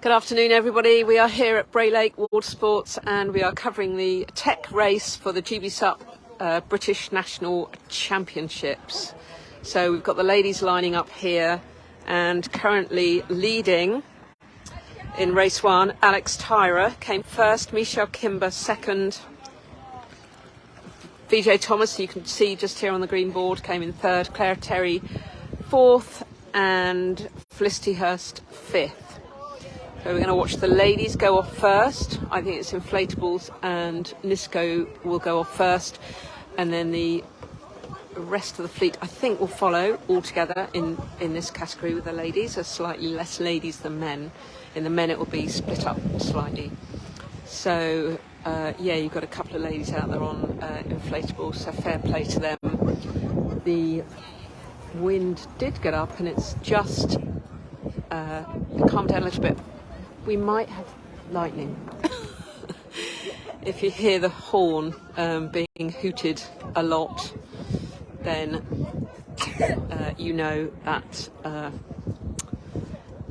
Good afternoon, everybody. We are here at Bray Lake Water Sports and we are covering the tech race for the GBSUP British National Championships. So we've got the ladies lining up here and currently leading in race one. Alex Tyra came first, Michelle Kimber second. VJ Thomas, you can see just here on the green board, came in third. Claire Terry fourth and Felicity Hurst fifth. So we're going to watch the ladies go off first. I think it's inflatables and Nisco will go off first. And then the rest of the fleet, I think, will follow all together in this category with the ladies. There's slightly less ladies than men. In the men, it will be split up slightly. So, yeah, you've got a couple of ladies out there on inflatables, so fair play to them. The wind did get up and it's just calmed down a little bit. We might have lightning. If you hear the horn being hooted a lot, then you know that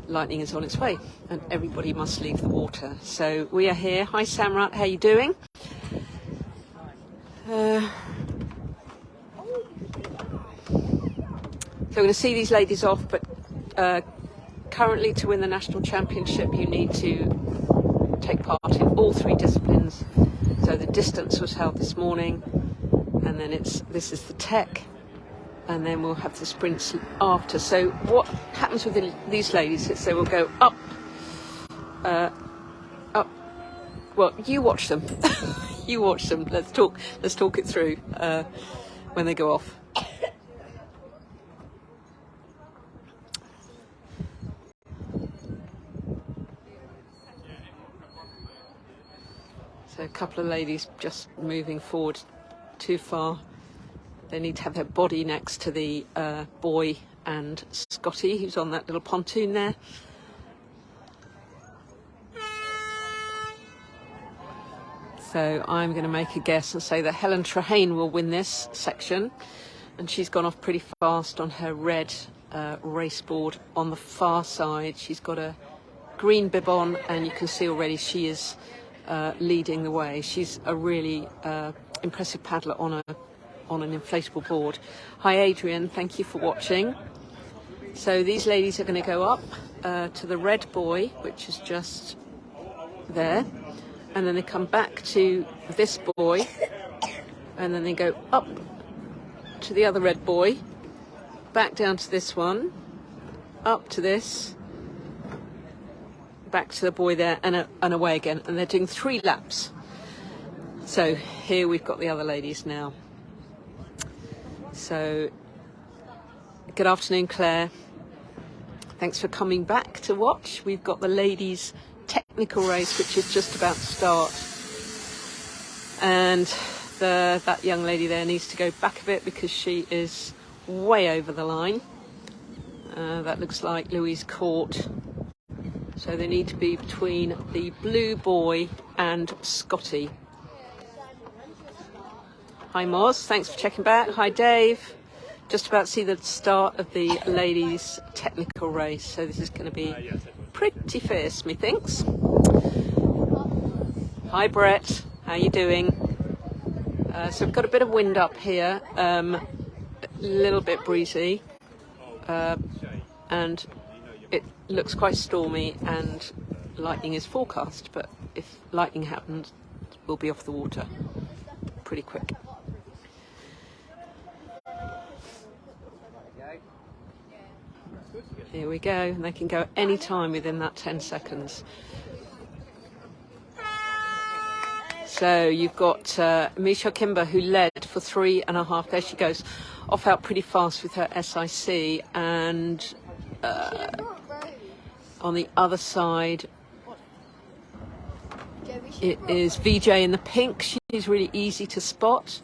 lightning is on its way and everybody must leave the water. So we are here. Hi Samrat, how are you doing? So we're going to see these ladies off, but currently to win the national championship you need to take part in all three disciplines. So the distance was held this morning, and then this is the tech, and then we'll have the sprints after. So what happens with these ladies is they will go up. Well, you watch them. You watch them. Let's talk it through when they go off. So a couple of ladies just moving forward too far. They need to have their body next to the boy and Scotty, who's on that little pontoon there. So I'm going to make a guess and say that Helen Trehane will win this section. And she's gone off pretty fast on her red race board on the far side. She's got a green bib on and you can see already she is leading the way. She's a really impressive paddler on an inflatable board. Hi Adrian, thank you for watching. So these ladies are going to go up to the red buoy, which is just there, and then they come back to this buoy, and then they go up to the other red buoy, back down to this one, up to this, back to the buoy there, and away again, and they're doing 3 laps. So here we've got the other ladies now. So good afternoon, Claire. Thanks for coming back to watch. We've got the ladies' technical race, which is just about to start, and that young lady there needs to go back a bit because she is way over the line. That looks like Louise Court. So they need to be between the blue boy and Scotty. Hi Moz, thanks for checking back. Hi Dave. Just about to see the start of the ladies' technical race. So this is going to be pretty fierce, methinks. Hi Brett, how you doing? So we've got a bit of wind up here, a little bit breezy, and it looks quite stormy and lightning is forecast, but if lightning happens, we'll be off the water pretty quick. Here we go, and they can go any time within that 10 seconds. So you've got Michelle Kimber, who led for 3.5. There she goes, off out pretty fast with her SIC, and on the other side it is VJ in the pink. She's really easy to spot.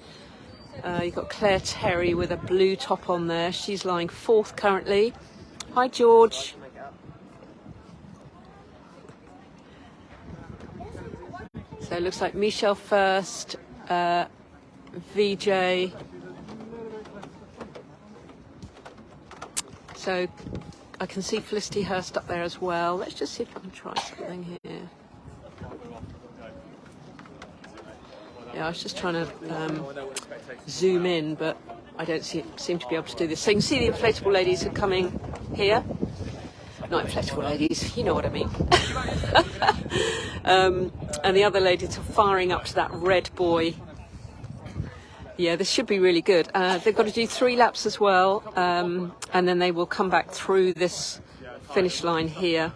You've got Claire Terry with a blue top on there. She's lying 4th currently. Hi George. So it looks like Michelle first, VJ. So I can see Felicity Hurst up there as well. Let's just see if I can try something here. Yeah, I was just trying to zoom in, but I don't seem to be able to do this. So you can see the inflatable ladies are coming here. Not inflatable ladies, you know what I mean. And the other ladies are firing up to that red buoy. Yeah, this should be really good. They've got to do 3 laps as well, and then they will come back through this finish line here.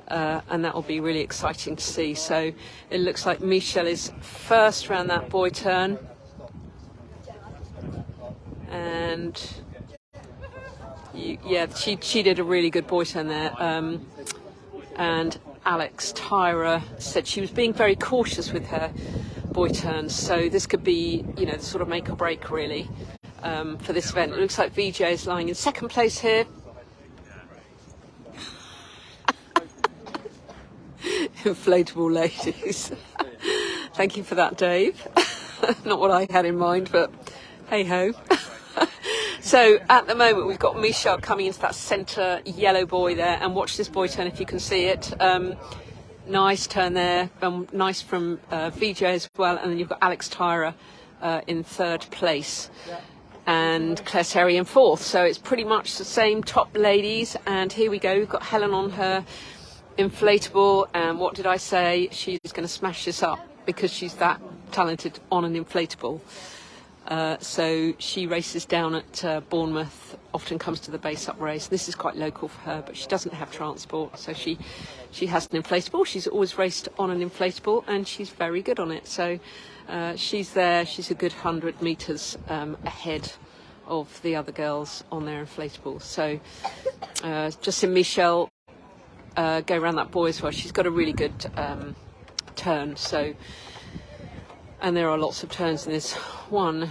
And that will be really exciting to see. So it looks like Michelle is first round that buoy turn. And yeah, she did a really good buoy turn there. And Alex Tyra said she was being very cautious with her buoy turns. So this could be, you know, sort of make or break really for this event. It looks like VJ is lying in second place here. Inflatable ladies. Thank you for that, Dave. Not what I had in mind, but hey ho. So at the moment we've got Michelle coming into that centre yellow buoy there, and watch this buoy turn if you can see it. Nice turn there, nice from VJ as well, and then you've got Alex Tyra in third place and Claire Terry in fourth. So it's pretty much the same top ladies, and here we go. We've got Helen on her inflatable, and what did I say? She's going to smash this up because she's that talented on an inflatable. So she races down at Bournemouth, often comes to the base up race. This is quite local for her, but she doesn't have transport, so she has an inflatable. She's always raced on an inflatable, and she's very good on it. So she's there. She's a good 100 metres ahead of the other girls on their inflatables. So just in Michelle go around that buoy as well. She's got a really good turn. So, and there are lots of turns in this. 1,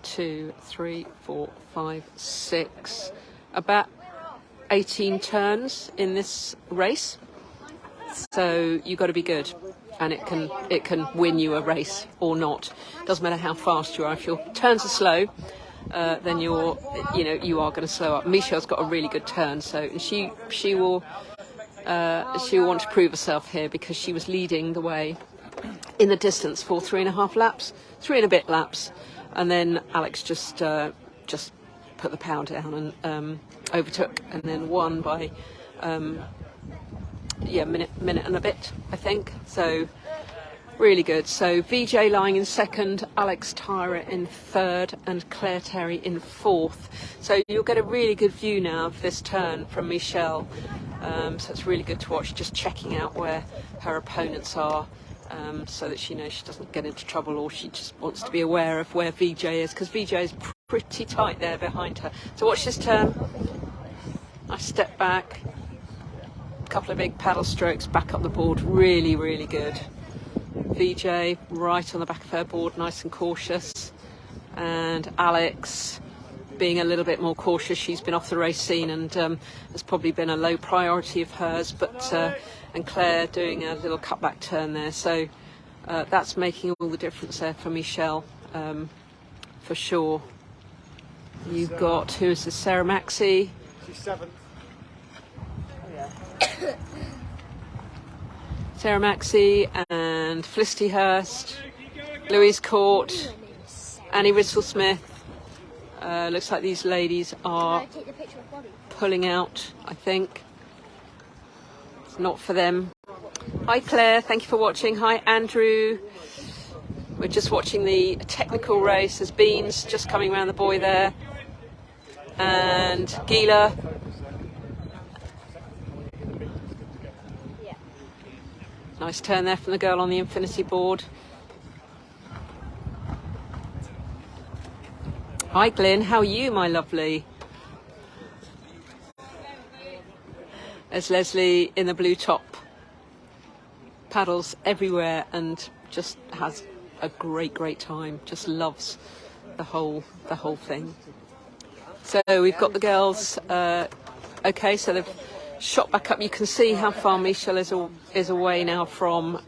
2, 3, 4, 5, 6, about 18 turns in this race. So you've got to be good, and it can win you a race or not. Doesn't matter how fast you are. If your turns are slow, then you are going to slow up. Michelle's got a really good turn, so and she will want to prove herself here, because she was leading the way in the distance for 3.5 laps, 3 and a bit laps, and then Alex just put the power down and overtook, and then won by minute and a bit, I think. So really good. So VJ lying in second, Alex Tyra in third, and Claire Terry in fourth. So you'll get a really good view now of this turn from Michelle. So it's really good to watch, just checking out where her opponents are, so that she knows she doesn't get into trouble, or she just wants to be aware of where VJ is, because VJ is pretty tight there behind her. So watch this turn. Nice step back, a couple of big paddle strokes back up the board. Really, really good. VJ right on the back of her board, nice and cautious, and Alex being a little bit more cautious. She's been off the race scene, and has probably been a low priority of hers, but and Claire doing a little cutback turn there. So that's making all the difference there for Michelle, for sure. You've got, who is this, Sarah Maxey? She's 7th. Sarah Maxey and Felicity Hurst, Louise Court, Annie Ritzel-Smith. Looks like these ladies are pulling out, I think. It's not for them. Hi Claire, thank you for watching. Hi Andrew. We're just watching the technical race. There's Beans just coming around the buoy there. And Gila. Nice turn there from the girl on the infinity board. Hi Glyn, how are you, my lovely? There's Leslie in the blue top. Paddles everywhere and just has a great time. Just loves the whole thing. So we've got the girls. Okay, so they've shot back up. You can see how far Michelle is away now from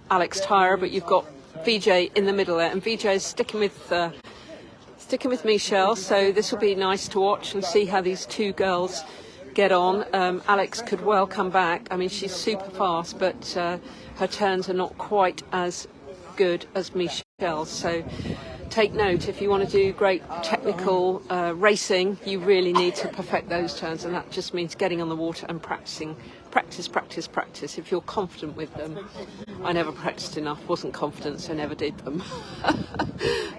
Alex Tyra, but you've got VJ in the middle there, and VJ is sticking with sticking with Michelle, so this will be nice to watch and see how these two girls get on. Alex could well come back. I mean, she's super fast, but her turns are not quite as good as Michelle's. So take note, if you want to do great technical racing, you really need to perfect those turns, and that just means getting on the water and practicing. Practice. If you're confident with them. I never practiced enough, wasn't confident, so never did them.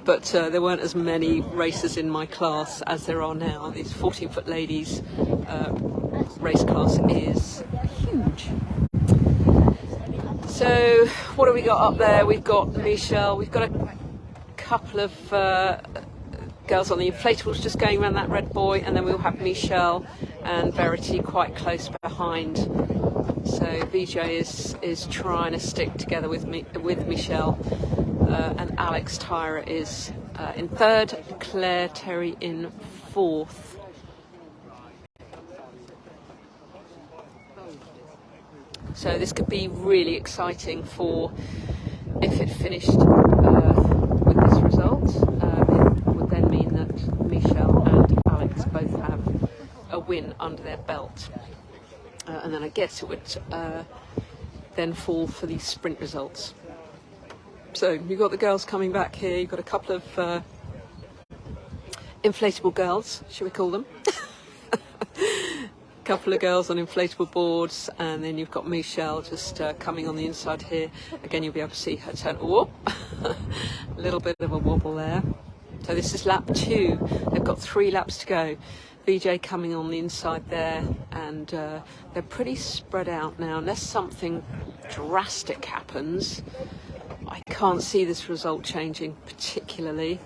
But there weren't as many racers in my class as there are now. This 14-foot ladies race class is huge. So what have we got up there? We've got Michelle, we've got a couple of girls on the inflatables just going around that red buoy, and then we'll have Michelle and Verity quite close behind. So VJ is trying to stick together with Michelle, and Alex Tyra is in third, Claire Terry in fourth. So this could be really exciting for, if it finished with this result, it would then mean that Michelle and Alex both have a win under their belt. And then I guess it would then fall for these sprint results. So you've got the girls coming back here, you've got a couple of inflatable girls, should we call them? Couple of girls on inflatable boards, and then you've got Michelle just coming on the inside here. Again, you'll be able to see her turn. Whoop! A little bit of a wobble there. So this is lap 2. They've got 3 laps to go. VJ coming on the inside there, and they're pretty spread out now. Unless something drastic happens, I can't see this result changing particularly.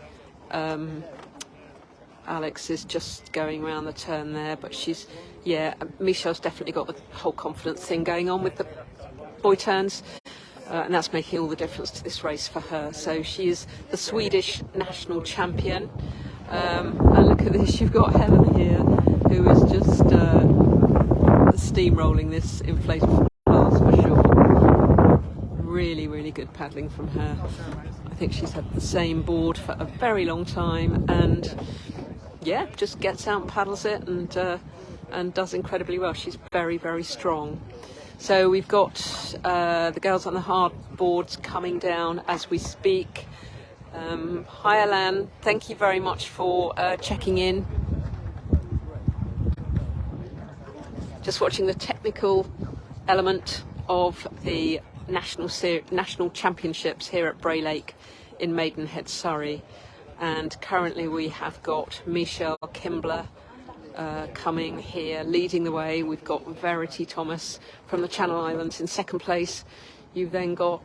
Alex is just going around the turn there, but Michelle's definitely got the whole confidence thing going on with the boy turns, and that's making all the difference to this race for her. So she is the Swedish national champion. And look at this, you've got Helen here, who is just steamrolling this inflatable class for sure. Really, really good paddling from her. I think she's had the same board for a very long time, and yeah, just gets out and paddles it, and does incredibly well. She's very, very strong. So we've got the girls on the hard boards coming down as we speak. Hi Alan, thank you very much for checking in. Just watching the technical element of the national championships here at Bray Lake in Maidenhead, Surrey, and currently we have got Michelle Kimbler coming here leading the way. We've got Verity Thomas from the Channel Islands in second place. You've then got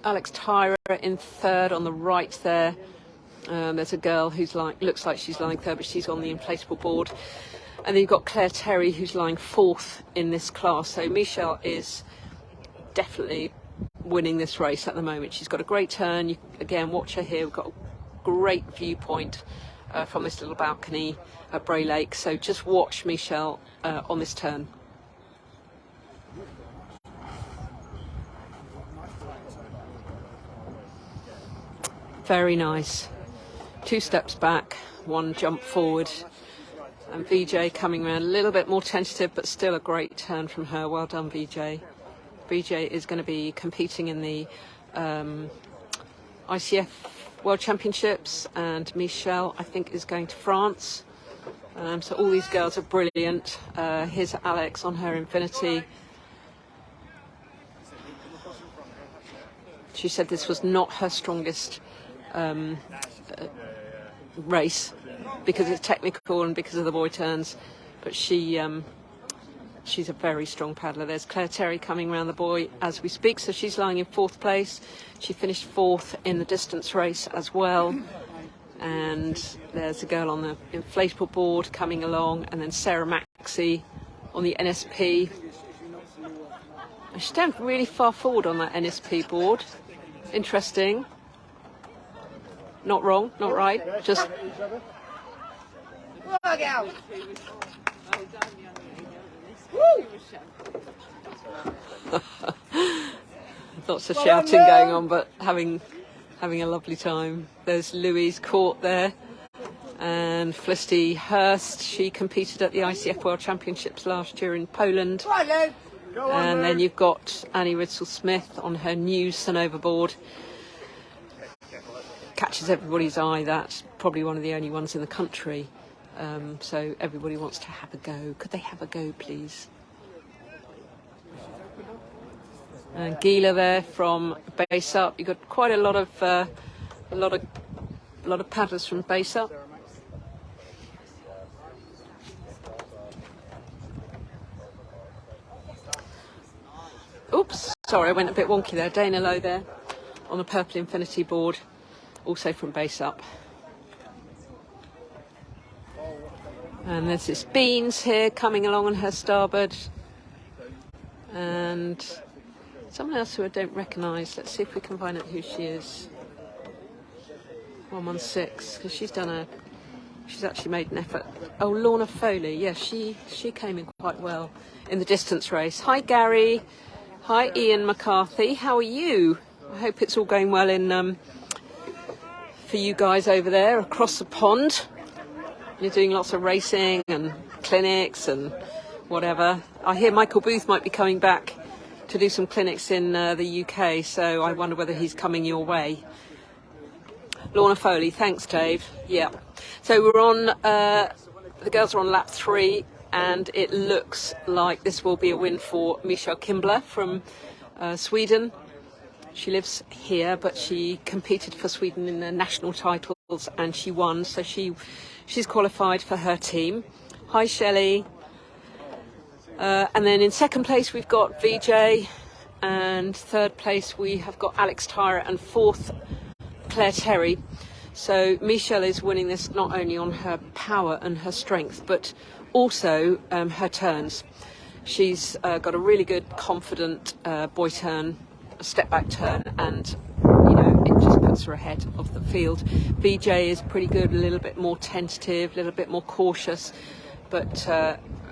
Alex Tyra in third on the right there. There's a girl who's looks like she's lying third, but she's on the inflatable board. And then you've got Claire Terry, who's lying fourth in this class. So Michelle is definitely winning this race at the moment. She's got a great turn. You again watch her here. We've got a great viewpoint from this little balcony at Bray Lake. So just watch Michelle on this turn. Very nice. 2 steps back, 1 jump forward, and VJ coming around a little bit more tentative, but still a great turn from her. Well done, VJ. VJ is going to be competing in the ICF World Championships, and Michelle, I think, is going to France. So all these girls are brilliant. Here's Alex on her Infinity. She said this was not her strongest race because it's technical and because of the boy turns, but she's a very strong paddler. There's Claire Terry coming around the buoy as we speak, so she's lying in 4th place. She finished 4th in the distance race as well. And there's a girl on the inflatable board coming along, and then Sarah Maxey on the NSP. And she's down really far forward on that NSP board. Interesting. Not wrong, not right, just... Lots of shouting going on, but having having a lovely time. There's Louise Court there, and Felicity Hurst. She competed at the ICF World Championships last year in Poland. And then you've got Annie Ridsell-Smith on her new Sonova board. Catches everybody's eye. That's probably one of the only ones in the country. So everybody wants to have a go. Could they have a go, please? And Gila there from GBSUP. You've got quite a lot of paddlers from GBSUP. Oops, sorry, I went a bit wonky there. Dana Lowe there on the Purple Infinity board, also from GBSUP. And there's this Beans here coming along on her starboard. And someone else who I don't recognise. Let's see if we can find out who she is. 116, because she's actually made an effort. Oh, Lorna Foley, yes, she came in quite well in the distance race. Hi, Gary. Hi, Ian McCarthy. How are you? I hope it's all going well in for you guys over there across the pond. You're doing lots of racing and clinics and whatever. I hear Michael Booth might be coming back to do some clinics in the UK, so I wonder whether he's coming your way. Lorna Foley, thanks, Dave. Yeah. So we're on, the girls are on lap 3, and it looks like this will be a win for Michelle Kimbler from Sweden. She lives here, but she competed for Sweden in the national titles and she won, so she's qualified for her team. Hi, Shelley. And then in second place we've got VJ, and third place we have got Alex Tyra, and fourth Claire Terry. So Michelle is winning this not only on her power and her strength, but also her turns. She's got a really good, confident boy turn, a step back turn, and it just puts her ahead of the field. VJ is pretty good, a little bit more tentative, a little bit more cautious, but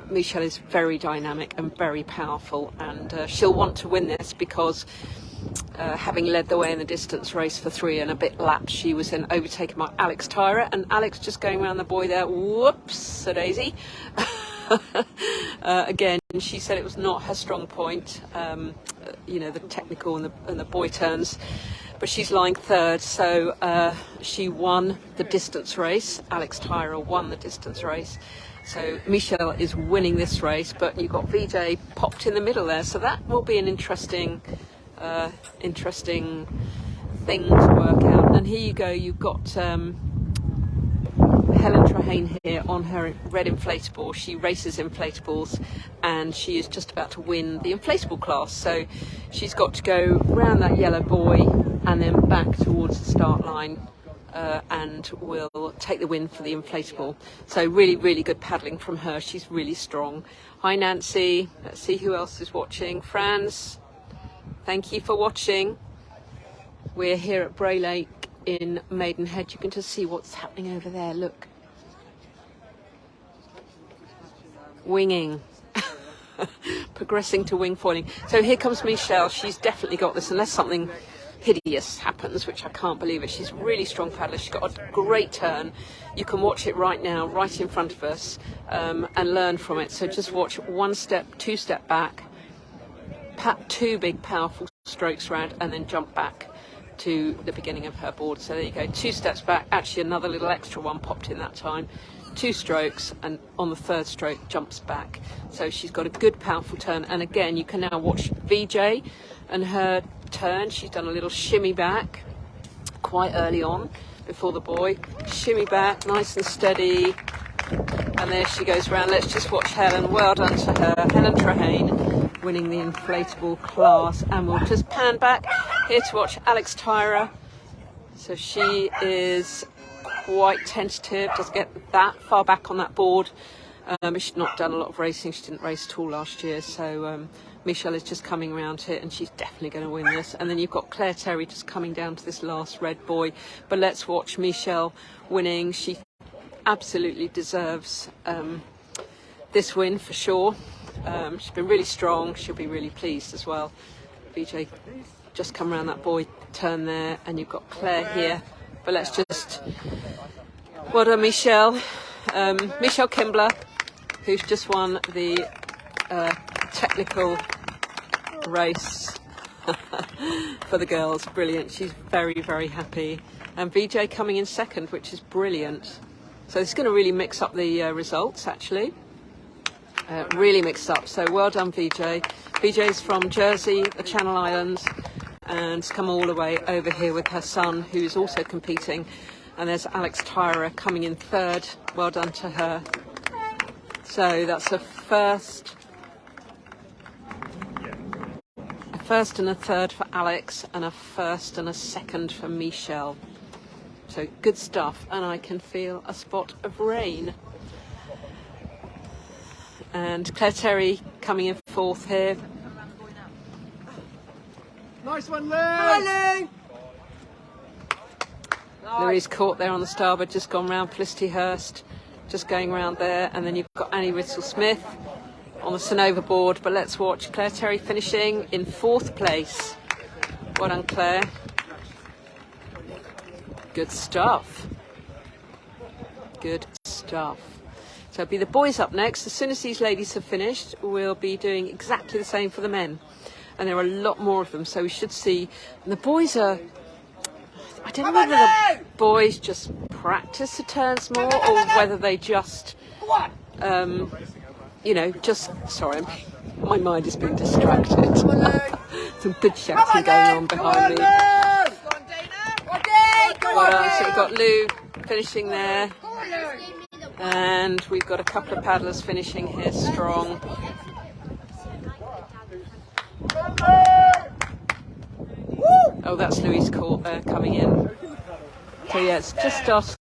Michelle is very dynamic and very powerful, and she'll want to win this because having led the way in the distance race for 3 and a bit laps, she was then overtaken by Alex Tyra, and Alex just going around the buoy there, whoops, a daisy. Again, she said it was not her strong point, the technical and the buoy turns, but she's lying third, so she won the distance race. Alex Tyra won the distance race. So Michelle is winning this race, but you've got VJ popped in the middle there, so that will be an interesting thing to work out. And here you go, you've got Helen Trahane here on her red inflatable. She races inflatables, and she is just about to win the inflatable class. So she's got to go round that yellow buoy and then back towards the start line, and will take the win for the inflatable. So really, really good paddling from her. She's really strong. Hi, Nancy. Let's see who else is watching. Franz, thank you for watching. We're here at Bray Lake in Maidenhead. You can just see what's happening over there. Look. Winging. Progressing to wing foiling. So here comes Michelle. She's definitely got this, unless something hideous happens, which I can't believe it. She's a really strong paddler. She's got a great turn. You can watch it right now, right in front of us, and learn from it. So just watch 1 step, 2 step back, 2 big powerful strokes round, and then jump back to the beginning of her board. So there you go, 2 steps back, actually another little extra one popped in that time, 2 strokes, and on the 3rd stroke jumps back. So she's got a good powerful turn, and again you can now watch VJ and her turn. She's done a little shimmy back quite early on before the buoy, shimmy back nice and steady, and there she goes round. Let's just watch Helen. Well done to her. Helen Trahane winning the inflatable class, and we'll just pan back here to watch Alex Tyra. So she is quite tentative, doesn't get that far back on that board, but she's not done a lot of racing. She didn't race at all last year, so Michelle is just coming around here, and she's definitely going to win this. And then you've got Claire Terry just coming down to this last red buoy, but let's watch Michelle winning. She absolutely deserves this win for sure. She's been really strong. She'll be really pleased as well. VJ just come around that buoy turn there, and you've got Claire here. But let's just, well done, Michelle Kimbler, who's just won the technical race for the girls. Brilliant. She's very, very happy. And VJ coming in second, which is brilliant. So it's going to really mix up the results, actually. Really mixed up. So well done, VJ. VJ's from Jersey, the Channel Islands, and has come all the way over here with her son, who's also competing. And there's Alex Tyra coming in third. Well done to her. So that's a first and a third for Alex, and a first and a second for Michelle. So good stuff, and I can feel a spot of rain. And Claire Terry coming in fourth here. Nice one, Lou! Hi, Lou! Louise caught there on the starboard, just gone round Felicity Hurst, just going round there, and then you've got Annie Ritzel-Smith on the Sonova board. But let's watch Claire Terry finishing in fourth place. Well done, Claire. Good stuff. Good stuff. So it'll be the boys up next. As soon as these ladies have finished, we'll be doing exactly the same for the men. And there are a lot more of them, so we should see. And the boys are, I don't know whether the boys just practice the turns more, or whether they just, you know, just, sorry, my mind is being distracted. Some good shouting going on behind me. So we've got Lou finishing there, and we've got a couple of paddlers finishing here strong. Oh, that's Louise Court there coming in. So yeah, it's just started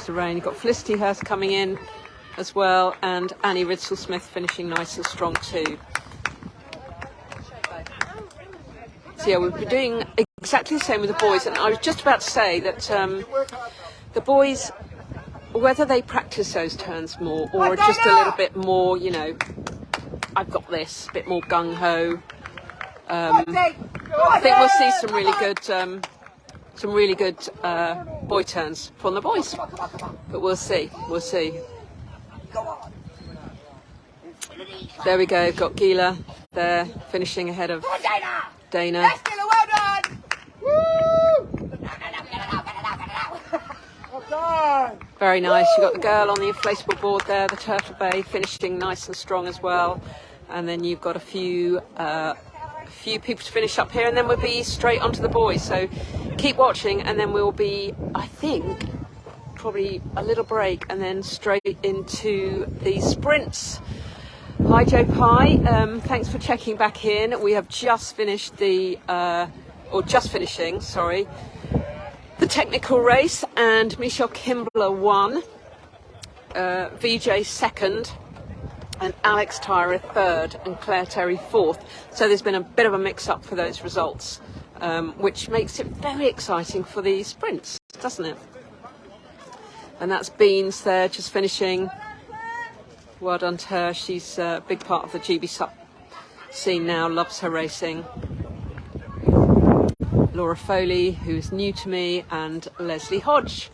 to rain. You've got Felicity Hurst coming in as well, and Annie Ritzel-Smith finishing nice and strong too. So yeah, we'll be doing exactly the same with the boys, and I was just about to say that the boys, whether they practice those turns more, or just a little bit more, you know, I've got this, a bit more gung-ho. I think we'll see some really good boy turns from the boys, but we'll see. There we go. Got Gila there finishing ahead of Dana. Very nice. You've got the girl on the inflatable board there, the Turtle Bay, finishing nice and strong as well. And then you've got a few people to finish up here, and then we'll be straight onto the boys. So keep watching, and then we'll be, I think, probably a little break, and then straight into the sprints. Hi Joe Pye, thanks for checking back in. We have just finished the technical race, and Michelle Kimbler won, VJ second, and Alex Tyra third, and Claire Terry fourth. So there's been a bit of a mix-up for those results, which makes it very exciting for the sprints, doesn't it? And that's Beans there, just finishing. Well done to her. She's a big part of the GBSUP scene now, loves her racing. Laura Foley, who's new to me, and Leslie Hodge.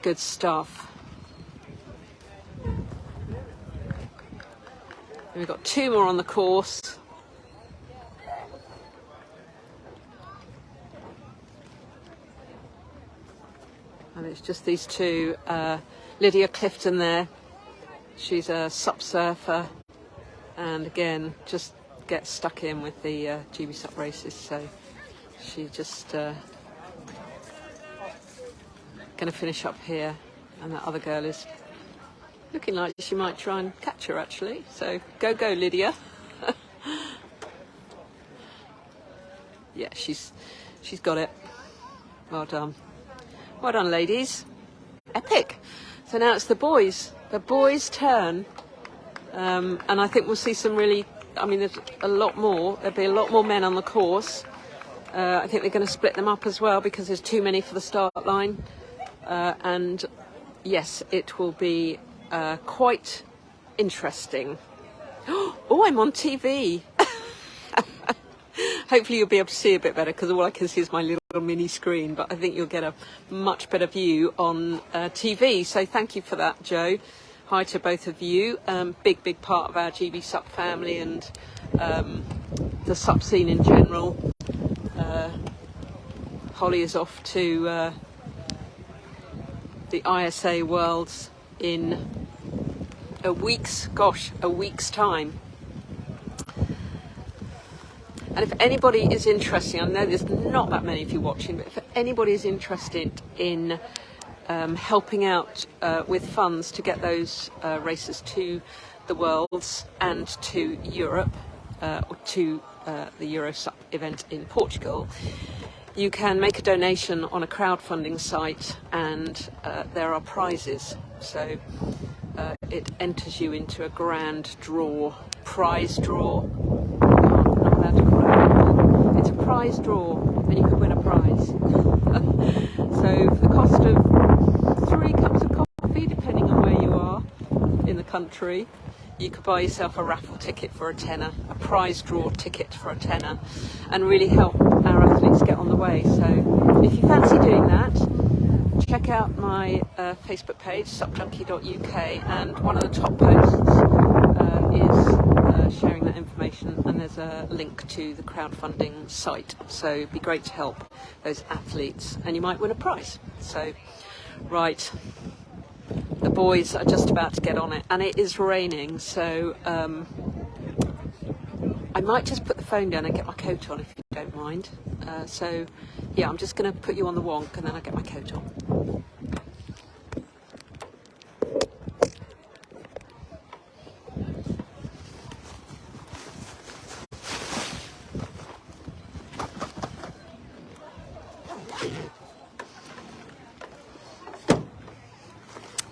Good stuff. And we've got two more on the course. And it's just these two. Lydia Clifton there. She's a SUP surfer. And again, just gets stuck in with the GBSUP races. So she just going to finish up here. And that other girl is looking like she might try and catch her, actually. So go, Lydia. Yeah, she's got it. Well done. Well done, ladies. Epic. So now it's the boys' turn. And I think we'll see some really, I mean, there's a lot more. There'll be a lot more men on the course. I think they're going to split them up as well, because there's too many for the start line. And yes, it will be quite interesting. Oh, I'm on TV. Hopefully you'll be able to see a bit better, because all I can see is my little mini screen, but I think you'll get a much better view on TV. So thank you for that, Joe. Hi to both of you. Big part of our GBSUP family and the SUP scene in general. Holly is off to the ISA Worlds in a week's time. And if anybody is interested, I know there's not that many of you watching, but if anybody is interested in helping out with funds to get those races to the Worlds and to Europe, or to the GBSUP event in Portugal, you can make a donation on a crowdfunding site, and there are prizes. So it enters you into a grand prize draw. It's a prize draw, and you could win a prize. So for the cost of 3 cups of coffee, depending on where you are in the country, you could buy yourself a raffle ticket for a tenner, a prize draw ticket for a tenner, and really help our athletes get on the way. So if you fancy doing that, check out my Facebook page, supjunkie.uk, and one of the top posts is sharing that information, and there's a link to the crowdfunding site. So it'd be great to help those athletes, and you might win a prize. So, right, the boys are just about to get on it, and it is raining, so I might just put the phone down and get my coat on, if you don't mind. So yeah, I'm just going to put you on the wonk, and then I'll get my coat on.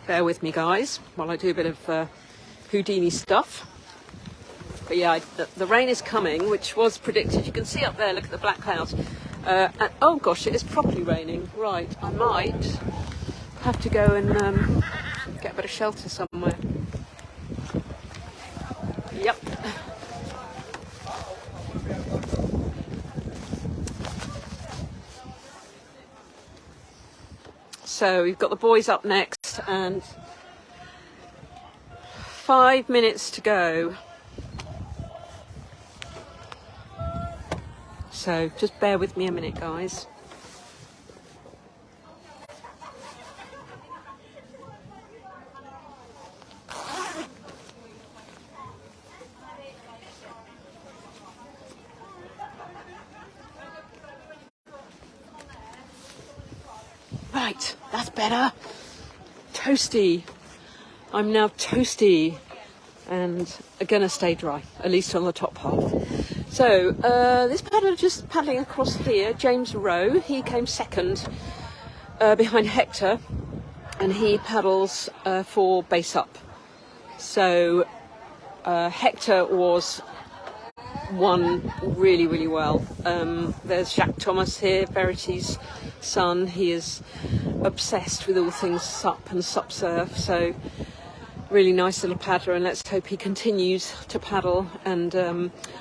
Bear with me, guys, while I do a bit of Houdini stuff. But yeah, the rain is coming, which was predicted. You can see up there, look at the black clouds. And, oh gosh, it is properly raining. Right, I might have to go and get a bit of shelter somewhere. Yep. So we've got the boys up next, and 5 minutes to go. So just bear with me a minute, guys. Right, that's better. Toasty. I'm now toasty and are going to stay dry, at least on the top half. So this paddler just paddling across here, James Rowe, he came second behind Hector, and he paddles for GBSUP. So Hector won really well. There's Jacques Thomas here, Verity's son. He is obsessed with all things SUP and SUP surf, so really nice little paddler, and let's hope he continues to paddle and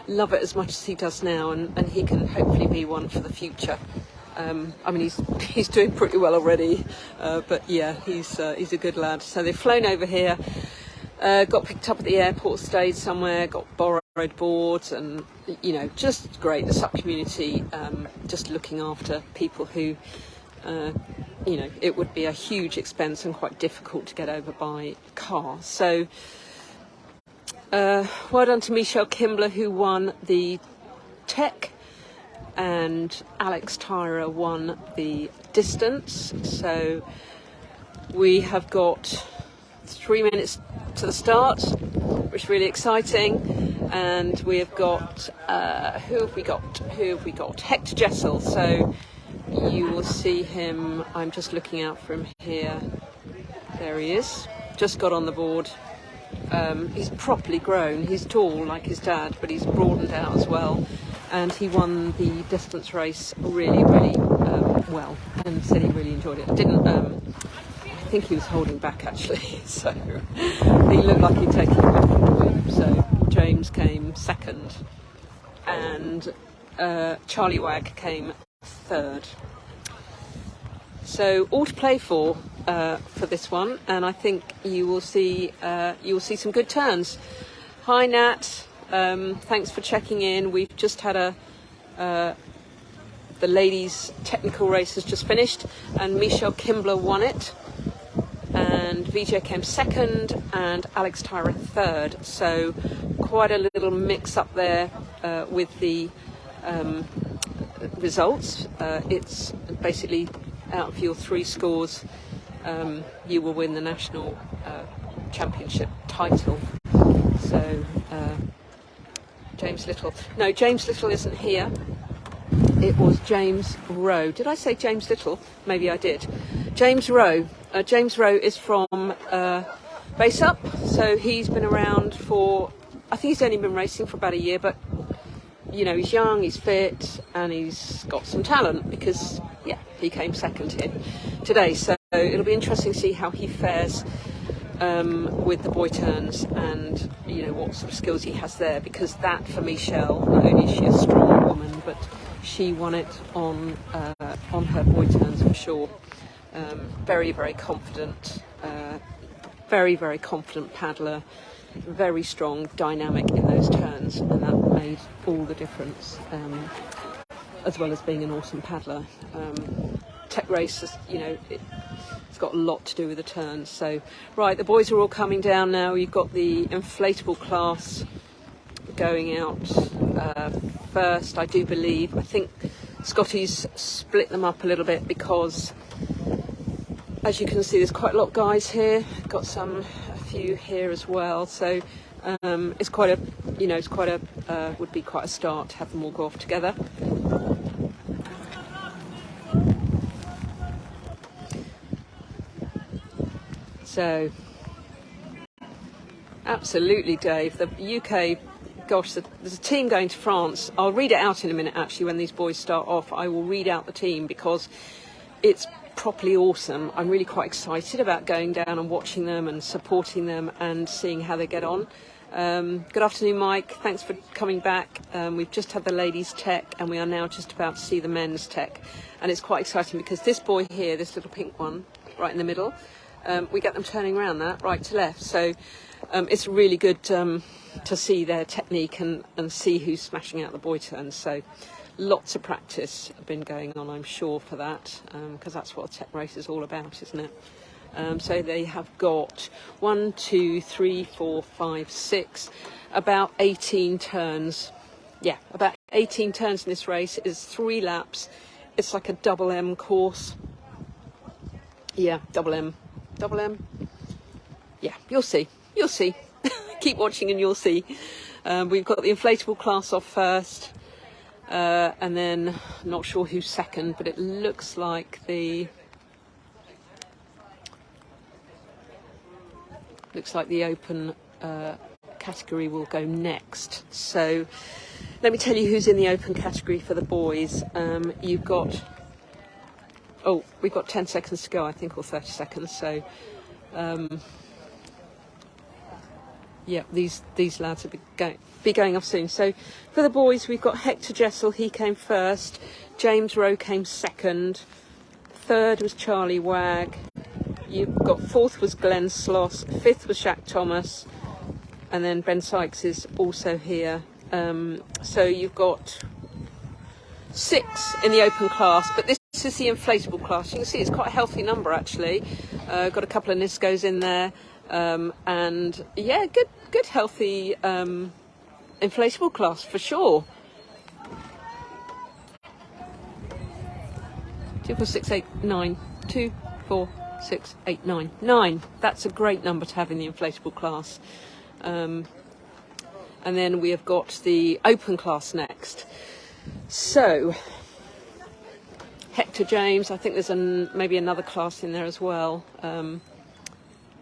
love it as much as he does now, and he can hopefully be one for the future. I mean, he's doing pretty well already, but yeah, he's a good lad. So they've flown over here, got picked up at the airport, stayed somewhere, got borrowed boards, and you know, just great. The SUP community just looking after people who you know, it would be a huge expense and quite difficult to get over by car. So well done to Michelle Kimbler, who won the tech, and Alex Tyra won the distance. So we have got 3 minutes to the start, which is really exciting, and we have got who have we got? Hector Jessel. So you will see him. I'm just looking out for him here. There he is. Just got on the board. He's properly grown. He's tall like his dad, but he's broadened out as well. And he won the distance race really well, and said he really enjoyed it. I think he was holding back actually, so he looked like he'd taken it off the win. So James came second, and Charlie Wag came third. So all to play for this one, and I think you will see some good turns. Hi Nat, thanks for checking in. We've just had the ladies' technical race has just finished, and Michelle Kimbler won it, and VJ came second, and Alex Tyra third. So quite a little mix up there with the results. It's basically out of your 3 scores, you will win the national championship title. So James Little isn't here. It was James Rowe. Did I say James Little? Maybe I did. James Rowe. James Rowe is from GBSUP, so he's been around for, I think he's only been racing for about a year, but you know, he's young, he's fit, and he's got some talent because, yeah, he came second here today. So it'll be interesting to see how he fares with the boy turns, and you know what sort of skills he has there, because that for Michelle, not only is she a strong woman, but she won it on her boy turns for sure. Very, very confident, very, very confident paddler, very strong, dynamic in those turns, and that made all the difference, as well as being an awesome paddler. Tech race, you know, it's got a lot to do with the turns. So, right, the boys are all coming down now. You've got the inflatable class going out first, I do believe. I think Scotty's split them up a little bit because, as you can see, there's quite a lot of guys here. Got a few here as well. So it's quite a, would be quite a start to have them all go off together. So, absolutely, Dave. The UK, gosh, there's a team going to France. I'll read it out in a minute, actually, when these boys start off. I will read out the team because it's properly awesome. I'm really quite excited about going down and watching them and supporting them and seeing how they get on. Good afternoon, Mike. Thanks for coming back. We've just had the ladies' tech, and we are now just about to see the men's tech. And it's quite exciting because this boy here, this little pink one, right in the middle, we get them turning around that right to left. So it's really good to see their technique and see who's smashing out the boy turns. So lots of practice have been going on, I'm sure, for that, because that's what a tech race is all about, isn't it? So they have got 1, 2, 3, 4, 5, 6, about 18 turns. Yeah, about 18 turns in this race. It's 3 laps. It's like a double M course. Yeah, double M. Double M? Yeah, you'll see. You'll see. Keep watching and you'll see. We've got the inflatable class off first. And then, not sure who's second, but it looks like the open category will go next. So let me tell you who's in the open category for the boys. You've got, we've got 10 seconds to go, I think, or 30 seconds. So yeah, these lads will be going off soon. So for the boys, we've got Hector Jessel. He came first. James Rowe came second. Third was Charlie Wag. You've got fourth was Glenn Sloss. Fifth was Shaq Thomas. And then Ben Sykes is also here. So you've got 6 in the open class, but this is the inflatable class. You can see it's quite a healthy number, actually. Got a couple of Niscos in there. And yeah, good healthy inflatable class for sure. 2, 4, 6, 8, 9. 2, 4, 6, 8, 9. 9. That's a great number to have in the inflatable class. And then we have got the open class next. So Hector James, I think there's maybe another class in there as well.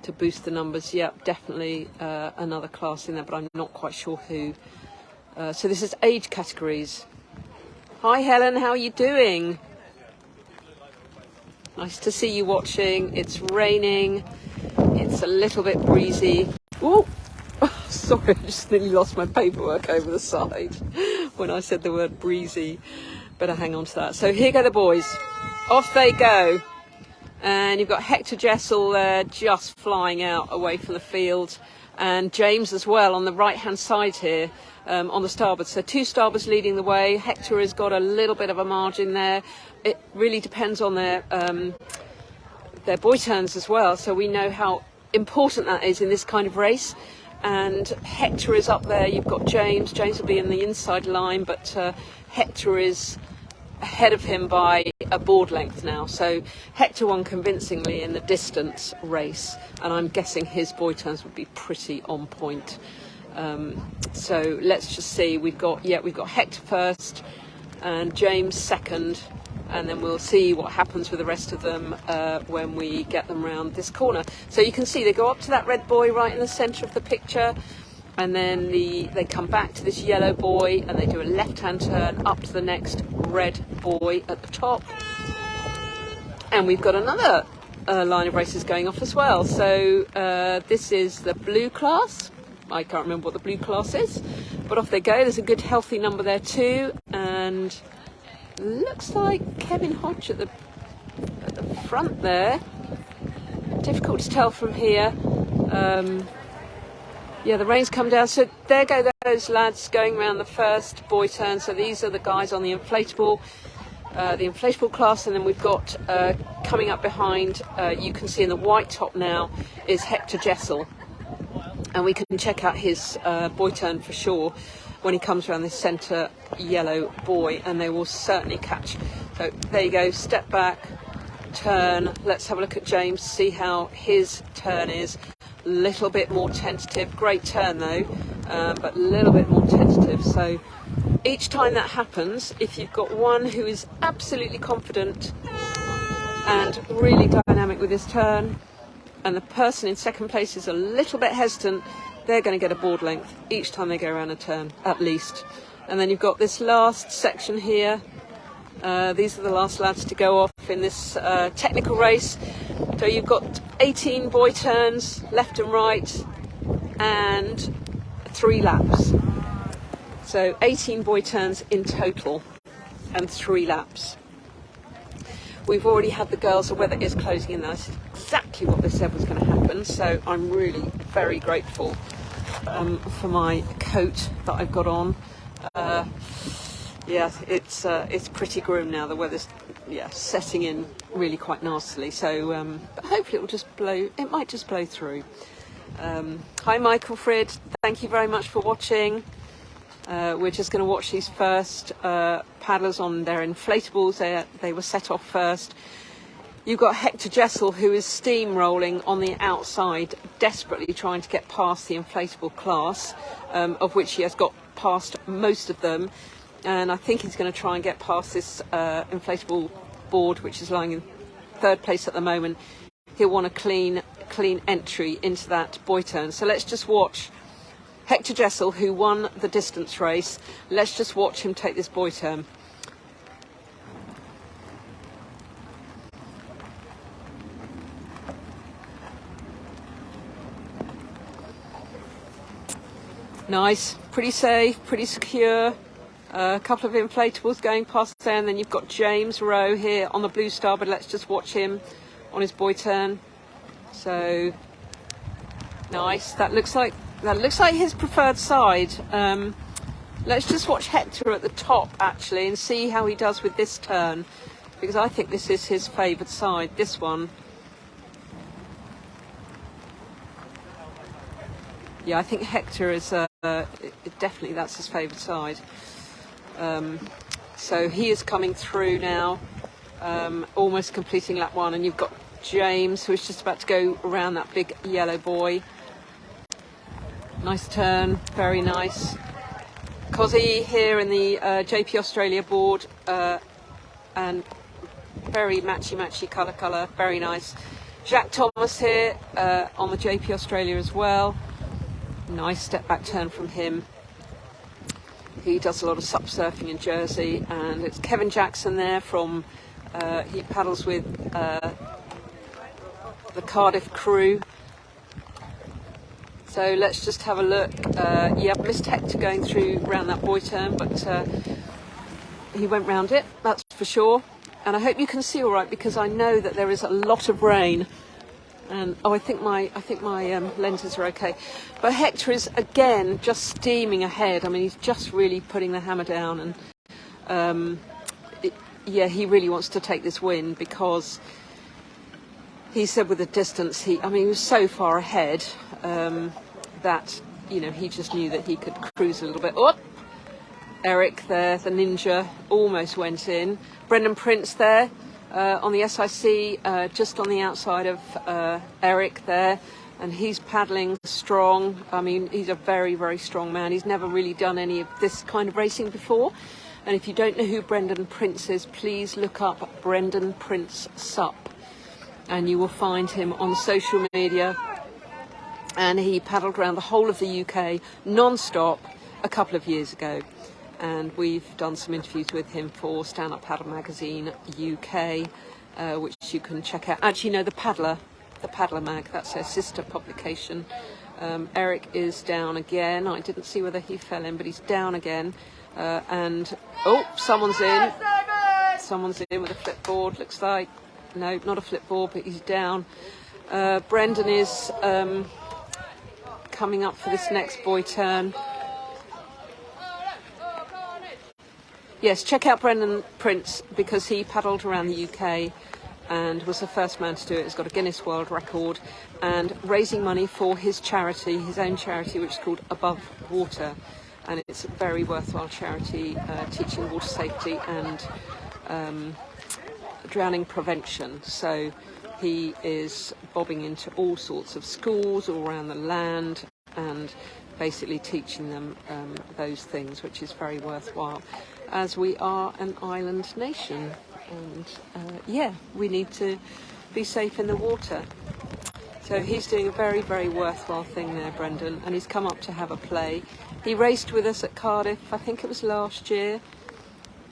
To boost the numbers. Yep, definitely another class in there, but I'm not quite sure who. So this is age categories. Hi Helen, how are you doing? Nice to see you watching. It's raining. It's a little bit breezy. Ooh, Sorry, I just nearly lost my paperwork over the side when I said the word breezy. Better hang on to that. So here go the boys. Off they go. And you've got Hector Jessel there just flying out away from the field. And James as well on the right-hand side here on the starboard. So 2 starboards leading the way. Hector has got a little bit of a margin there. It really depends on their buoy turns as well. So we know how important that is in this kind of race. And Hector is up there. You've got James. James will be in the inside line, but Hector is ahead of him by a board length now. So Hector won convincingly in the distance race, and I'm guessing his buoy turns would be pretty on point. So let's just see. We've got Hector first and James second, and then we'll see what happens with the rest of them when we get them round this corner. So you can see they go up to that red buoy right in the centre of the picture, and then they come back to this yellow buoy and they do a left-hand turn up to the next red buoy at the top. And we've got another line of races going off as well. So this is the blue class. I can't remember what the blue class is, but off they go. There's a good healthy number there too, and looks like Kevin Hodge at the front there. Difficult to tell from here. Yeah, the rain's come down. So there go those lads going around the first buoy turn. So these are the guys on the inflatable class, and then we've got coming up behind. You can see in the white top now is Hector Jessel, and we can check out his buoy turn for sure when he comes around this centre yellow buoy, and they will certainly catch. So there you go, step back, turn. Let's have a look at James, see how his turn is. Little bit more tentative. Great turn though, but a little bit more tentative. So each time that happens, if you've got one who is absolutely confident and really dynamic with his turn, and the person in second place is a little bit hesitant, they're going to get a board length each time they go around a turn, at least. And then you've got this last section here. These are the last lads to go off in this technical race. So you've got 18 buoy turns left and right and 3 laps. So 18 buoy turns in total and 3 laps. We've already had the girls, the weather is closing in. That's exactly what they said was going to happen. So I'm really very grateful for my coat that I've got on. Yeah, it's pretty grim now. The weather's setting in really quite nastily. So but hopefully it will just blow. It might just blow through. Hi, Michael Frid. Thank you very much for watching. We're just going to watch these first paddlers on their inflatables. They were set off first. You've got Hector Jessel, who is steamrolling on the outside, desperately trying to get past the inflatable class, of which he has got past most of them. And I think he's going to try and get past this inflatable board, which is lying in 3rd place at the moment. He'll want a clean entry into that buoy turn. So let's just watch Hector Jessel, who won the distance race. Let's just watch him take this buoy turn. Nice, pretty safe, pretty secure. A couple of inflatables going past there, and then you've got James Rowe here on the blue starboard. Let's just watch him on his buoy turn. So nice. That looks like his preferred side. Let's just watch Hector at the top actually and see how he does with this turn, because I think this is his favoured side. This one. Yeah, I think Hector is definitely that's his favoured side. So he is coming through now, almost completing lap 1, and you've got James, who is just about to go around that big yellow buoy. Nice turn, very nice. Cozzy here in the JP Australia board, and very matchy colour, very nice. Jacques Thomas here on the JP Australia as well. Nice step back turn from him. He does a lot of sup surfing in Jersey, and it's Kevin Jackson there from, he paddles with the Cardiff crew. So let's just have a look. Yeah, missed Hector going through round that boy turn, but he went round it, that's for sure. And I hope you can see all right, because I know that there is a lot of rain. And I think my lenses are okay. But Hector is again just steaming ahead. I mean, he's just really putting the hammer down, and yeah, he really wants to take this win, because he said with the distance, he was so far ahead that, you know, he just knew that he could cruise a little bit. Oh, Eric there, the ninja, almost went in. Brendan Prince there on the SIC, just on the outside of Eric there, and he's paddling strong. I mean, he's a very, very strong man. He's never really done any of this kind of racing before. And if you don't know who Brendan Prince is, please look up Brendan Prince SUP, and you will find him on social media. And he paddled around the whole of the UK non-stop a couple of years ago. And we've done some interviews with him for Stand Up Paddle Magazine UK, which you can check out. Actually, no, the Paddler Mag, that's their sister publication. Eric is down again. I didn't see whether he fell in, but he's down again. And, oh, someone's in. Someone's in with a flipboard, looks like. No, not a flipboard, but he's down. Brendan is coming up for this next boy turn. Yes, check out Brendan Prince, because he paddled around the UK and was the first man to do it. He's got a Guinness World Record, and raising money for his charity, his own charity, which is called Above Water. And it's a very worthwhile charity, teaching water safety and drowning prevention. So he is bobbing into all sorts of schools all around the land and basically teaching them those things, which is very worthwhile, as we are an island nation, and yeah, we need to be safe in the water. So he's doing a very, very worthwhile thing there, Brendan, and he's come up to have a play. He raced with us at Cardiff, I think it was last year,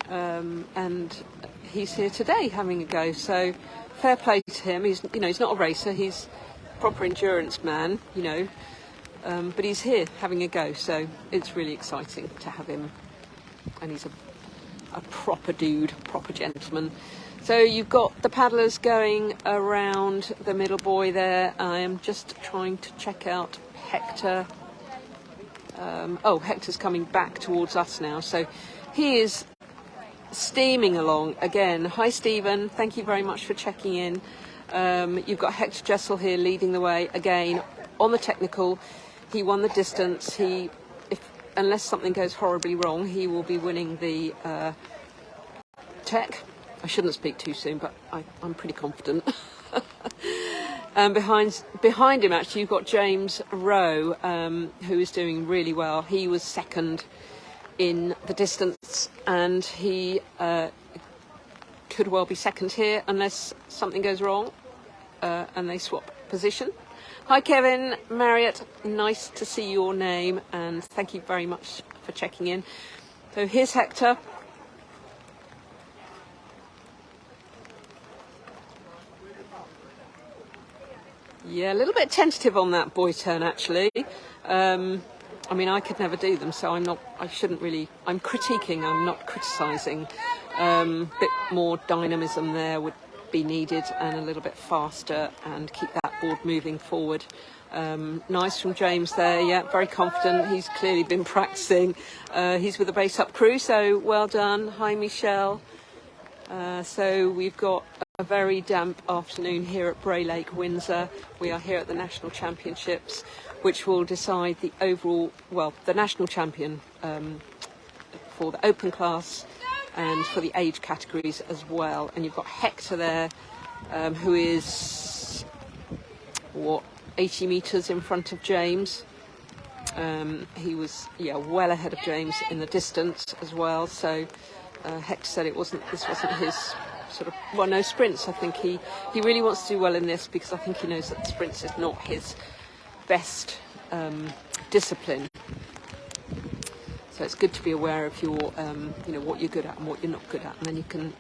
and he's here today having a go. So fair play to him. He's not a racer, he's a proper endurance man, but he's here having a go. So it's really exciting to have him, and he's a proper dude, proper gentleman. So you've got the paddlers going around the middle buoy there. I am just trying to check out Hector. Oh, Hector's coming back towards us now. So he is steaming along again. Hi, Stephen. Thank you very much for checking in. You've got Hector Jessel here leading the way again on the technical. He won the distance. Unless something goes horribly wrong, he will be winning the tech. I shouldn't speak too soon, but I'm pretty confident. And behind him, actually, you've got James Rowe, who is doing really well. He was second in the distance, and he could well be second here unless something goes wrong and they swap position. Hi, Kevin Marriott. Nice to see your name, and thank you very much for checking in. So here's Hector. Yeah, a little bit tentative on that boy turn, actually. I mean, I could never do them, so I'm critiquing, I'm not criticising. Bit more dynamism there would be needed, and a little bit faster, and keep that board moving forward. Nice from James there, yeah, very confident. He's clearly been practicing. He's with the GBSUP crew, so well done. Hi, Michelle. So we've got a very damp afternoon here at Bray Lake, Windsor. We are here at the National Championships, which will decide the overall, the national champion for the open class and for the age categories as well. And you've got Hector there, who is, 80 metres in front of James. He was, well ahead of James in the distance as well. So Hector said this wasn't his sort of, no, sprints. I think he really wants to do well in this, because I think he knows that sprints is not his best discipline. So it's good to be aware of your, what you're good at and what you're not good at, and then you can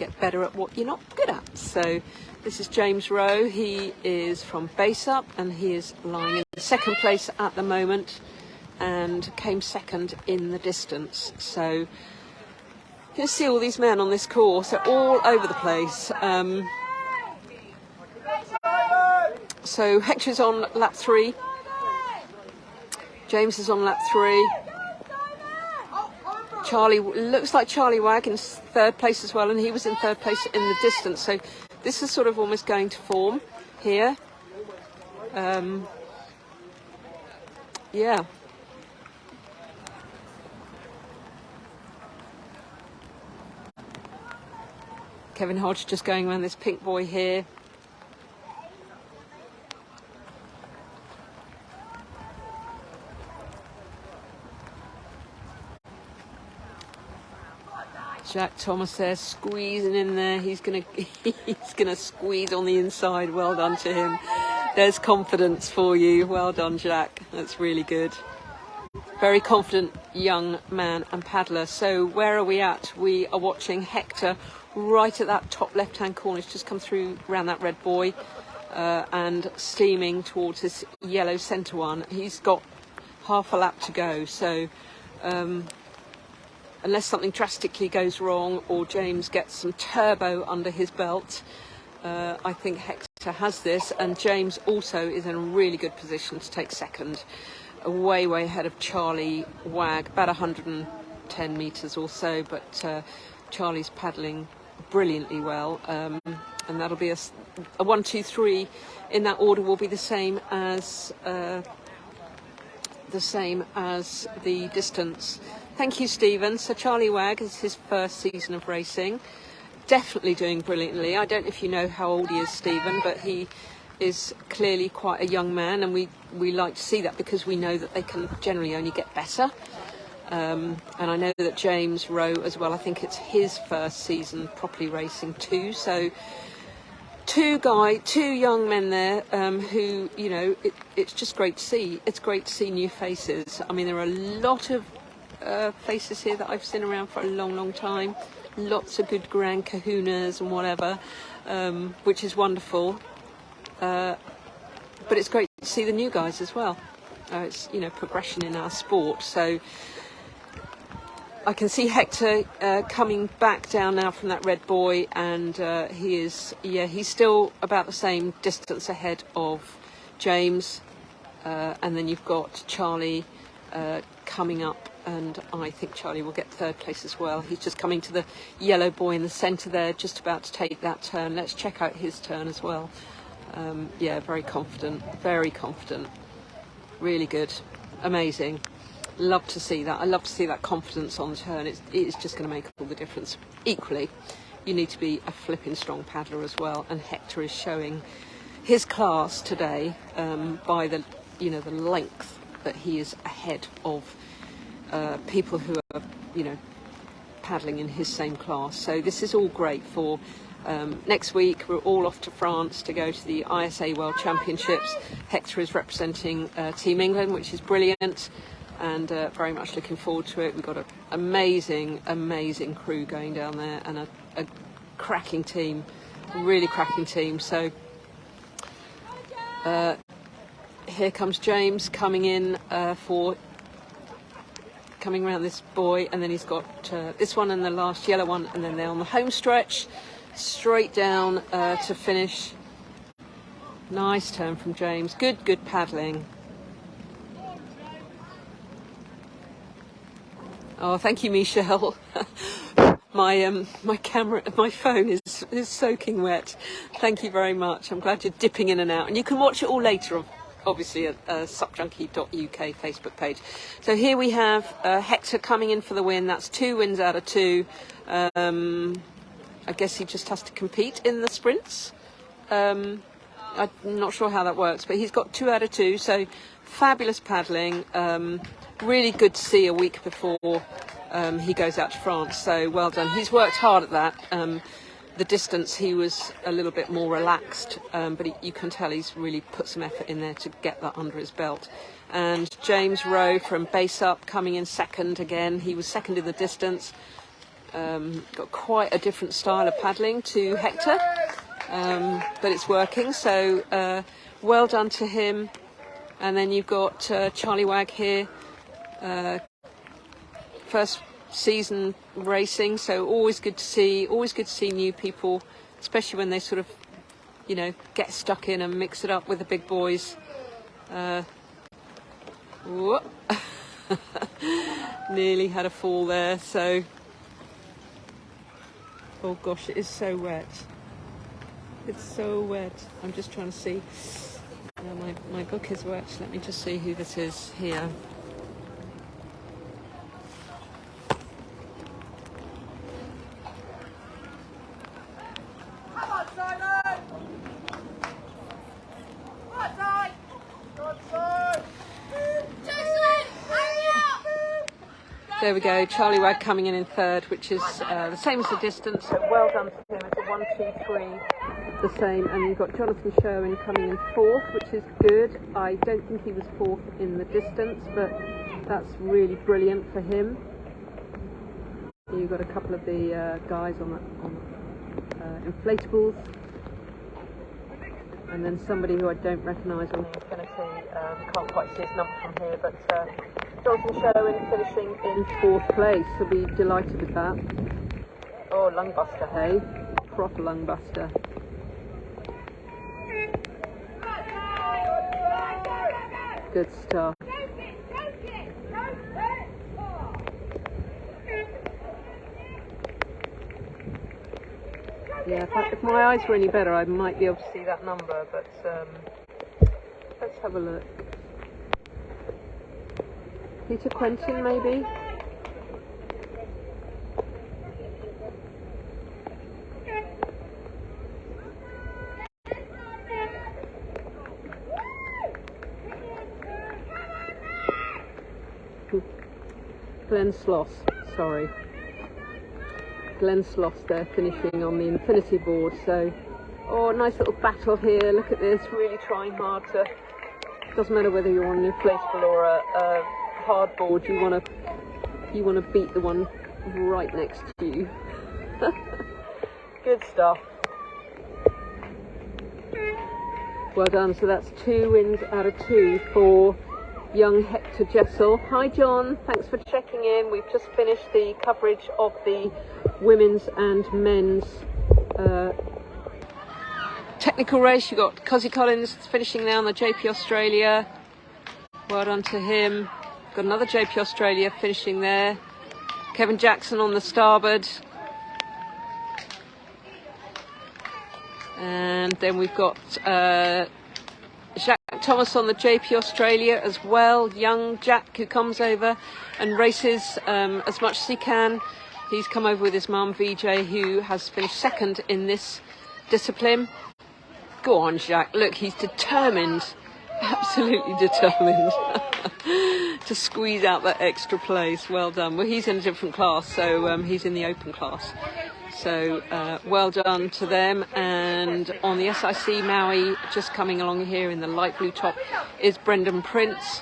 get better at what you're not good at. So this is James Rowe. He is from GBSUP, and he is lying in the second place at the moment and came second in the distance. So you can see all these men on this course. They're all over the place. So Hector's on lap 3. James is on lap 3. Charlie, looks like Charlie Wag in third place as well, and he was in third place in the distance. So this is sort of almost going to form here. Yeah. Kevin Hodge just going around this pink boy here. Jack Thomas there squeezing in there. He's gonna squeeze on the inside. Well done to him. There's confidence for you. Well done, Jack. That's really good. Very confident young man and paddler. So where are we at? We are watching Hector right at that top left-hand corner. He's just come through around that red buoy and steaming towards this yellow centre one. He's got half a lap to go. So unless something drastically goes wrong or James gets some turbo under his belt, I think Hector has this, and James also is in a really good position to take second, way ahead of Charlie Wag, about 110 metres or so, but Charlie's paddling brilliantly well, and that'll be a 1, 2, 3 in that order will be the same as the distance. Thank you, Stephen. So Charlie Wag is his first season of racing. Definitely doing brilliantly. I don't know if you know how old he is, Stephen, but he is clearly quite a young man, and we like to see that because we know that they can generally only get better. And I know that James Rowe as well, I think it's his first season properly racing too. So two young men there who, you know, it's just great to see. It's great to see new faces. I mean, there are a lot of faces here that I've seen around for a long time. Lots of good grand kahunas and whatever, which is wonderful. But it's great to see the new guys as well. It's, you know, progression in our sport. So I can see Hector coming back down now from that red buoy, and he's still about the same distance ahead of James. And then you've got Charlie coming up, and I think Charlie will get third place as well. He's just coming to the yellow buoy in the centre there, just about to take that turn. Let's check out his turn as well. Yeah, very confident, really good, amazing. Love to see that. I love to see that confidence on the turn. It's just going to make all the difference. Equally, you need to be a flipping strong paddler as well, and Hector is showing his class today by the length that he is ahead of people who are, you know, paddling in his same class. So this is all great for next week. We're all off to France to go to the ISA World Championships. Hector is representing Team England, which is brilliant, and very much looking forward to it. We've got an amazing crew going down there, and a cracking team, really cracking team. So here comes James coming in coming around this buoy, and then he's got this one and the last yellow one, and then they're on the home stretch, straight down to finish. Nice turn from James. Good paddling. Oh, thank you, Michelle. My camera, my phone is soaking wet. Thank you very much. I'm glad you're dipping in and out, and you can watch it all later, obviously, at supjunkie.uk Facebook page. So here we have Hector coming in for the win. That's 2 wins out of 2. I guess he just has to compete in the sprints. I'm not sure how that works, but he's got 2 out of 2. So fabulous paddling. Really good to see a week before he goes out to France. So well done. He's worked hard at that. The distance, he was a little bit more relaxed, but you can tell he's really put some effort in there to get that under his belt. And James Rowe from GBSUP coming in second again. He was second in the distance. Got quite a different style of paddling to Hector, but it's working. So well done to him. And then you've got Charlie Wag here, first season racing, so always good to see new people, especially when they sort of, you know, get stuck in and mix it up with the big boys. Nearly had a fall there, so oh gosh, it is so wet. It's so wet. I'm just trying to see. My book is wet. Let me just see who this is here. Come on, Simon! Come on, Simon! There we go, Charlie Wag coming in third, which is the same as the distance, so well done to him. It's a 1, 2, 3, the same. And you've got Jonathan Sherwin coming in fourth, which is good. I don't think he was fourth in the distance, but that's really brilliant for him. You've got a couple of the guys on inflatables, and then somebody who I don't recognise on the Infinity. Can't quite see his number from here, but Jonathan Sherwin finishing in fourth place. He'll be delighted with that. Oh, lungbuster, hey? Proper lungbuster. Good stuff. Yeah, if my eyes were any better, I might be able to see that number, but let's have a look. Peter Quentin, maybe? Glenn Sloss, sorry. Glenn Sloss there finishing on the Infinity board. So, oh, nice little battle here. Look at this, really trying hard to. Doesn't matter whether you're on an inflatable or a hard board. You want to beat the one right next to you. Good stuff. Well done. So that's 2 wins out of 2 for young Hector Jessel. Hi John, thanks for checking in. We've just finished the coverage of the women's and men's technical race. You've got Cosy Collins finishing now on the JP Australia. Well done to him. Got another JP Australia finishing there. Kevin Jackson on the starboard. And then we've got Jack Thomas on the JP Australia as well. Young Jack who comes over and races as much as he can. He's come over with his mum VJ, who has finished second in this discipline. Go on, Jack. Look, he's determined, absolutely determined to squeeze out that extra place. Well done. Well, he's in a different class, so he's in the open class. So well done to them. And on the SIC Maui, just coming along here in the light blue top, is Brendan Prince,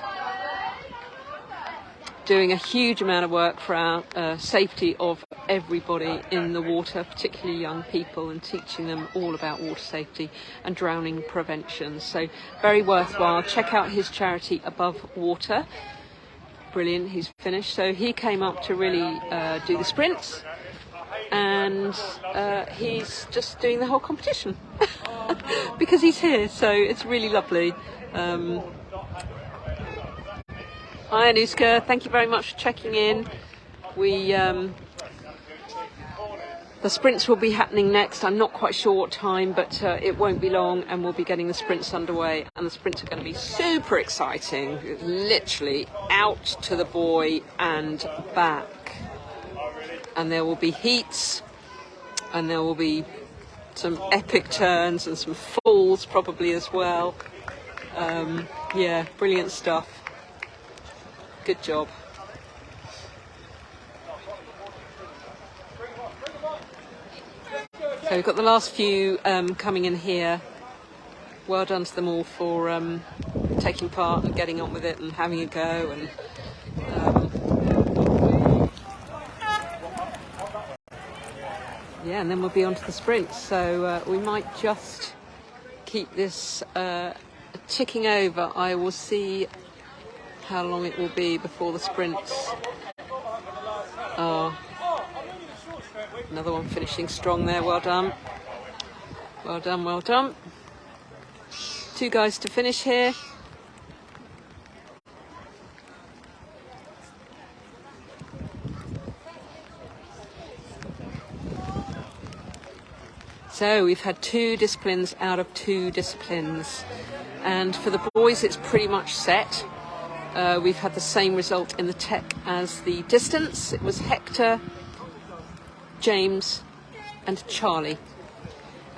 doing a huge amount of work for our safety of everybody in the water, particularly young people, and teaching them all about water safety and drowning prevention. So very worthwhile. Check out his charity Above Water. Brilliant, he's finished. So he came up to really do the sprints, and he's just doing the whole competition because he's here, so it's really lovely. Hi Anuska, thank you very much for checking in. The sprints will be happening next. I'm not quite sure what time, but it won't be long, and we'll be getting the sprints underway. And the sprints are going to be super exciting, literally out to the buoy and back. And there will be heats, and there will be some epic turns and some falls probably as well. Yeah, brilliant stuff. Good job. So we've got the last few coming in here. Well done to them all for taking part and getting on with it and having a go. And yeah, and then we'll be on to the sprints. So we might just keep this a ticking over. I will see how long it will be before the sprints are. Another one finishing strong there. Well done. Well done, well done. 2 guys to finish here. So we've had 2 disciplines out of 2 disciplines. And for the boys, it's pretty much set. We've had the same result in the tech as the distance. It was Hector, James and Charlie.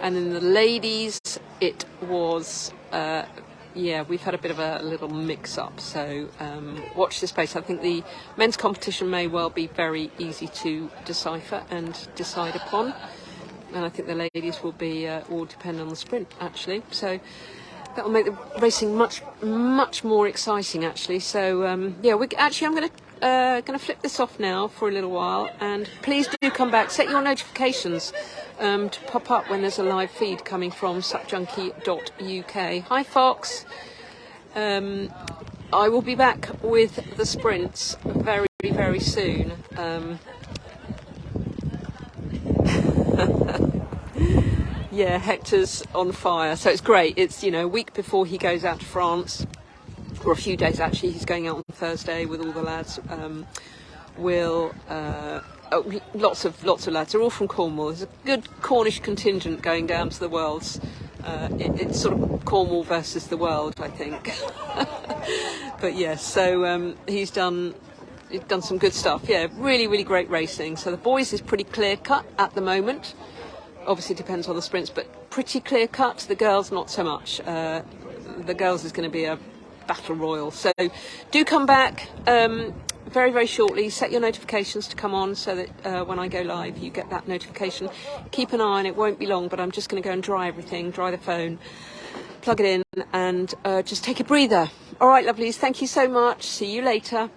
And in the ladies, it was, we've had a bit of a little mix-up. So watch this space. I think the men's competition may well be very easy to decipher and decide upon. And I think the ladies will be all depend on the sprint, actually. So that will make the racing much more exciting, actually. So I'm going to flip this off now for a little while, and please do come back. Set your notifications to pop up when there's a live feed coming from supjunkie.uk. Hi, Fox. I will be back with the sprints very, very soon. Yeah, Hector's on fire, so it's great. It's, a week before he goes out to France, or a few days actually. He's going out on Thursday with all the lads. Lots of lads. They're all from Cornwall. There's a good Cornish contingent going down to the Worlds. It's sort of Cornwall versus the world, I think. But yes, so he's done some good stuff. Yeah, really, really great racing. So the boys is pretty clear cut at the moment. Obviously, it depends on the sprints, but pretty clear cut. The girls, not so much. The girls is going to be a battle royal. So do come back very, very shortly. Set your notifications to come on so that when I go live, you get that notification. Keep an eye on it. Won't be long, but I'm just going to go and dry everything, dry the phone, plug it in, and just take a breather. All right, lovelies. Thank you so much. See you later.